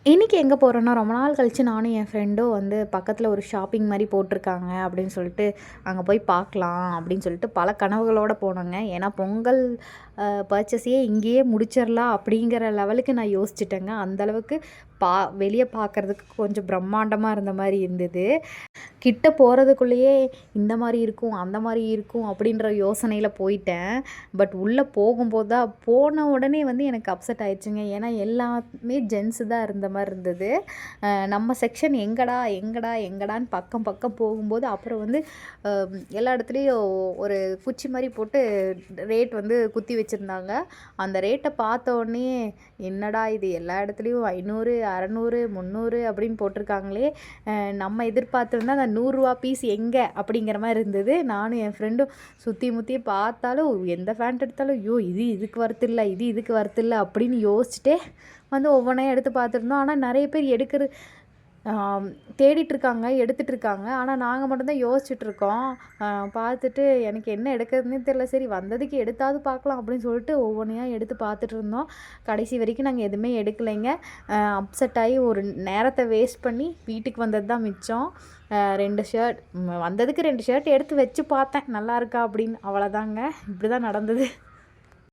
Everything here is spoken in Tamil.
இன்றைக்கி எங்கே போகிறோன்னா, ரொம்ப நாள் கழித்து நானும் என் ஃப்ரெண்டும் வந்து பக்கத்தில் ஒரு ஷாப்பிங் மாதிரி போட்டிருக்காங்க அப்படின்னு சொல்லிட்டு அங்கே போய் பார்க்கலாம் அப்படின்னு சொல்லிட்டு பல கனவுகளோடு போனோங்க. ஏன்னா பொங்கல் பர்ச்சேஸையே இங்கேயே முடிச்சிடலாம் அப்படிங்கிற லெவலுக்கு நான் யோசிச்சுட்டேங்க. அந்தளவுக்கு வெளியே பார்க்குறதுக்கு கொஞ்சம் பிரம்மாண்டமாக இருந்த மாதிரி இருந்தது. கிட்ட போகிறதுக்குள்ளேயே இந்த மாதிரி இருக்கும் அந்த மாதிரி இருக்கும் அப்படின்ற யோசனையில் போயிட்டேன். பட் உள்ளே போகும்போது தான் போன உடனே வந்து எனக்கு அப்செட் ஆயிடுச்சுங்க. ஏன்னா எல்லாமே ஜென்ஸு தான் இருந்த மாதிரி இருந்தது. நம்ம செக்ஷன் எங்கடா எங்கடா எங்கடான்னு பக்கம் பக்கம் போகும்போது அப்புறம் வந்து எல்லா இடத்துலையும் ஒரு குச்சி மாதிரி போட்டு ரேட் வந்து குத்தி வச்சுருந்தாங்க. அந்த ரேட்டை பார்த்த உடனே என்னடா இது எல்லா இடத்துலையும் 500 600 300 அப்படின்னு போட்டிருக்காங்களே, நம்ம எதிர்பார்த்துருந்தா அந்த ₹100 பீஸ் எங்கே அப்படிங்கிற மாதிரி இருந்தது. நானும் என் ஃப்ரெண்டும் சுற்றி முற்றி பார்த்தாலும் எந்த ஃபேண்ட் எடுத்தாலும் ஐயோ இது இதுக்கு வரத்தில்லை, இது இதுக்கு வரத்தில்லை அப்படின்னு யோசிச்சுட்டே வந்து ஒவ்வொன்றையும் எடுத்து பார்த்துருந்தோம். ஆனால் நிறைய பேர் தேடிட்டுருக்காங்க, எடுத்துகிட்ருக்காங்க. ஆனால் நாங்கள் மட்டும்தான் யோசிச்சுட்ருக்கோம். பார்த்துட்டு எனக்கு என்ன எடுக்கிறதுனே தெரில. சரி வந்ததுக்கு எடுத்தாவது பார்க்கலாம் அப்படின்னு சொல்லிட்டு ஒவ்வொன்றையா எடுத்து பார்த்துட்டு இருந்தோம். கடைசி வரைக்கும் நாங்கள் எதுவுமே எடுக்கலைங்க. அப்செட் ஆகி ஒரு நேரத்தை வேஸ்ட் பண்ணி வீட்டுக்கு வந்தது தான் மிச்சம். 2 ஷர்ட் வந்ததுக்கு 2 ஷர்ட் எடுத்து வச்சு பார்த்தேன் நல்லா இருக்கா அப்படின்னு. அவ்வளோதாங்க, இப்படி தான் நடந்தது.